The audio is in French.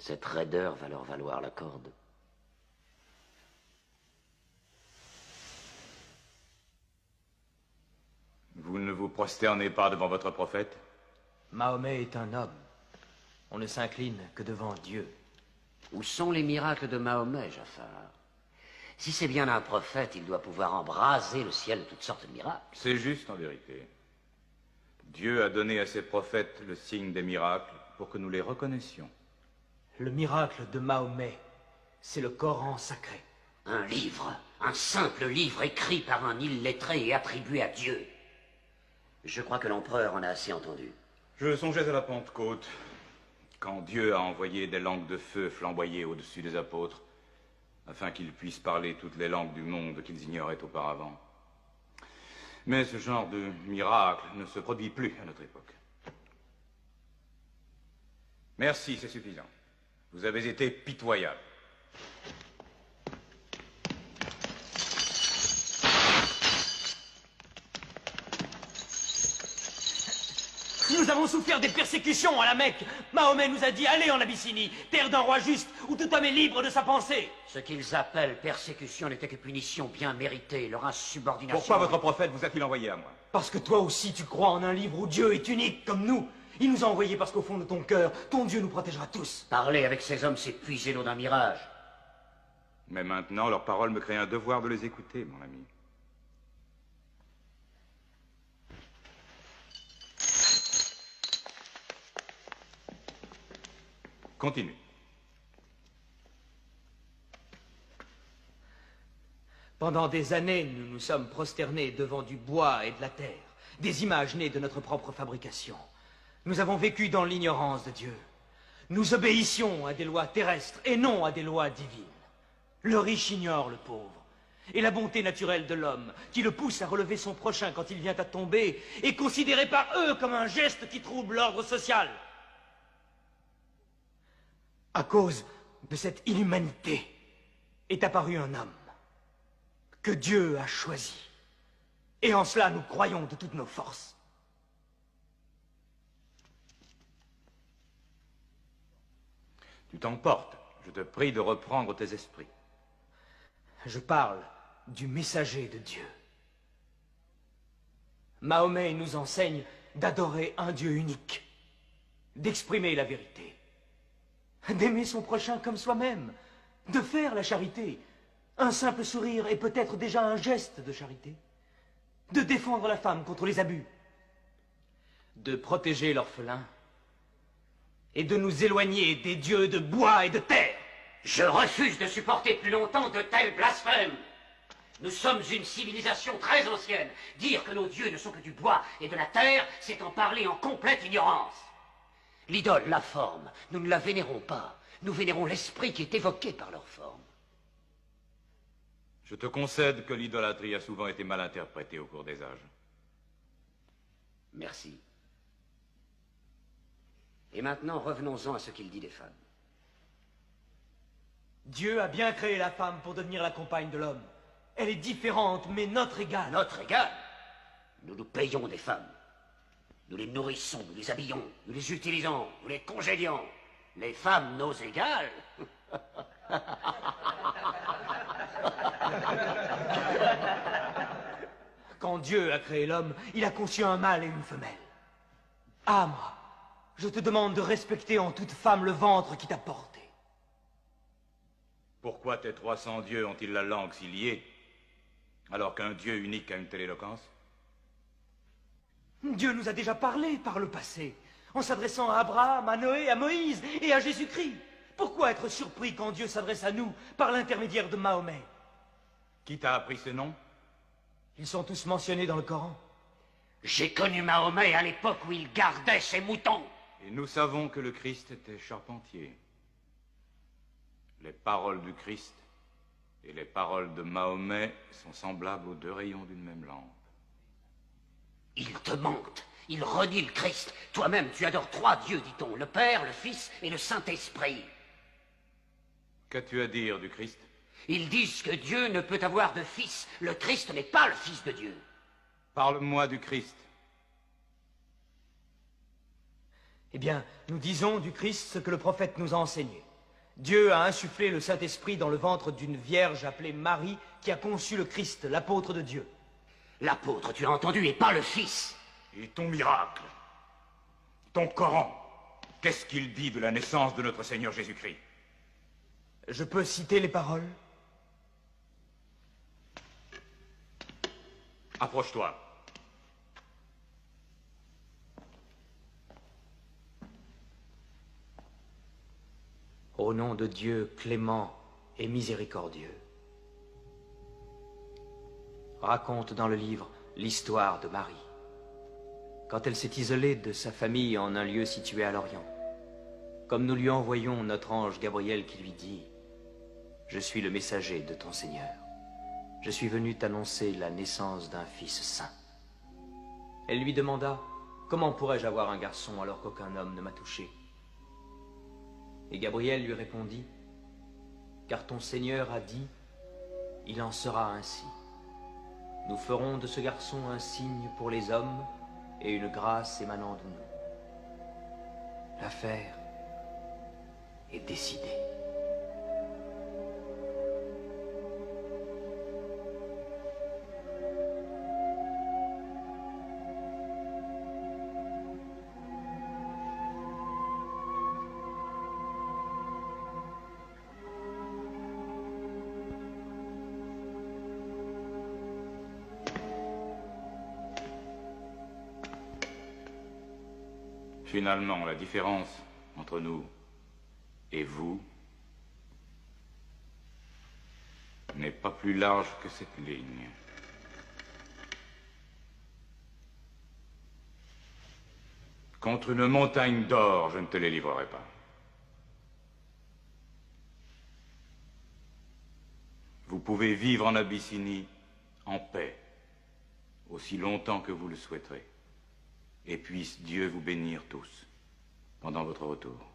Cette raideur va leur valoir la corde. Vous ne vous prosternez pas devant votre prophète? Mahomet est un homme. On ne s'incline que devant Dieu. Où sont les miracles de Mahomet, Jafar? Si c'est bien un prophète, il doit pouvoir embraser le ciel de toutes sortes de miracles. C'est juste en vérité. Dieu a donné à ses prophètes le signe des miracles pour que nous les reconnaissions. Le miracle de Mahomet, c'est le Coran sacré. Un livre, un simple livre écrit par un illettré et attribué à Dieu. Je crois que l'empereur en a assez entendu. Je songeais à la Pentecôte, quand Dieu a envoyé des langues de feu flamboyer au-dessus des apôtres, afin qu'ils puissent parler toutes les langues du monde qu'ils ignoraient auparavant. Mais ce genre de miracle ne se produit plus à notre époque. Merci, c'est suffisant. Vous avez été pitoyable. Nous avons souffert des persécutions à la Mecque. Mahomet nous a dit, allez en Abyssinie, terre d'un roi juste, où tout homme est libre de sa pensée. Ce qu'ils appellent persécution n'était que punition bien méritée, leur insubordination... Pourquoi votre prophète vous a-t-il envoyé à moi? Parce que toi aussi tu crois en un livre où Dieu est unique, comme nous. Il nous a envoyés parce qu'au fond de ton cœur, ton Dieu nous protégera tous. Parler avec ces hommes, c'est puiser l'eau d'un mirage. Mais maintenant, leurs paroles me créent un devoir de les écouter, mon ami. Continue. Pendant des années, nous nous sommes prosternés devant du bois et de la terre, des images nées de notre propre fabrication. Nous avons vécu dans l'ignorance de Dieu. Nous obéissions à des lois terrestres et non à des lois divines. Le riche ignore le pauvre. Et la bonté naturelle de l'homme, qui le pousse à relever son prochain quand il vient à tomber, est considérée par eux comme un geste qui trouble l'ordre social. À cause de cette inhumanité est apparu un homme que Dieu a choisi. Et en cela, nous croyons de toutes nos forces. Tu t'emportes. Je te prie de reprendre tes esprits. Je parle du messager de Dieu. Mahomet nous enseigne d'adorer un Dieu unique, d'exprimer la vérité, d'aimer son prochain comme soi-même, de faire la charité. Un simple sourire est peut-être déjà un geste de charité. De défendre la femme contre les abus. De protéger l'orphelin. Et de nous éloigner des dieux de bois et de terre. Je refuse de supporter plus longtemps de tels blasphèmes. Nous sommes une civilisation très ancienne. Dire que nos dieux ne sont que du bois et de la terre, c'est en parler en complète ignorance. L'idole, la forme, nous ne la vénérons pas. Nous vénérons l'esprit qui est évoqué par leur forme. Je te concède que l'idolâtrie a souvent été mal interprétée au cours des âges. Merci. Et maintenant, revenons-en à ce qu'il dit des femmes. Dieu a bien créé la femme pour devenir la compagne de l'homme. Elle est différente, mais notre égale. Notre égale? Nous nous payons des femmes. Nous les nourrissons, nous les habillons, nous les utilisons, nous les congédions. Les femmes, nos égales? Quand Dieu a créé l'homme, il a conçu un mâle et une femelle. Amra, je te demande de respecter en toute femme le ventre qui t'a porté. Pourquoi tes 300 dieux ont-ils la langue si liée, alors qu'un Dieu unique a une telle éloquence? Dieu nous a déjà parlé par le passé, en s'adressant à Abraham, à Noé, à Moïse et à Jésus-Christ. Pourquoi être surpris quand Dieu s'adresse à nous par l'intermédiaire de Mahomet? Qui t'a appris ces noms? Ils sont tous mentionnés dans le Coran. J'ai connu Mahomet à l'époque où il gardait ses moutons. Et nous savons que le Christ était charpentier. Les paroles du Christ et les paroles de Mahomet sont semblables aux deux rayons d'une même lampe. Il te mente. Il renie le Christ. Toi-même, tu adores 3 dieux, dit-on. Le Père, le Fils et le Saint-Esprit. Qu'as-tu à dire du Christ? Ils disent que Dieu ne peut avoir de fils. Le Christ n'est pas le Fils de Dieu. Parle-moi du Christ. Eh bien, nous disons du Christ ce que le prophète nous a enseigné. Dieu a insufflé le Saint-Esprit dans le ventre d'une vierge appelée Marie qui a conçu le Christ, l'apôtre de Dieu. L'apôtre, tu as entendu, et pas le Fils. Et ton miracle, ton Coran, qu'est-ce qu'il dit de la naissance de notre Seigneur Jésus-Christ? Je peux citer les paroles? Approche-toi. Au nom de Dieu clément et miséricordieux. Raconte dans le livre l'histoire de Marie, quand elle s'est isolée de sa famille en un lieu situé à l'Orient, comme nous lui envoyons notre ange Gabriel qui lui dit « Je suis le messager de ton Seigneur. Je suis venu t'annoncer la naissance d'un fils saint. » Elle lui demanda « Comment pourrais-je avoir un garçon alors qu'aucun homme ne m'a touché ?» Et Gabriel lui répondit « Car ton Seigneur a dit, il en sera ainsi. Nous ferons de ce garçon un signe pour les hommes et une grâce émanant de nous. » L'affaire est décidée. Finalement, la différence entre nous et vous n'est pas plus large que cette ligne. Contre une montagne d'or, je ne te les livrerai pas. Vous pouvez vivre en Abyssinie en paix, aussi longtemps que vous le souhaiterez. Et puisse Dieu vous bénir tous pendant votre retour.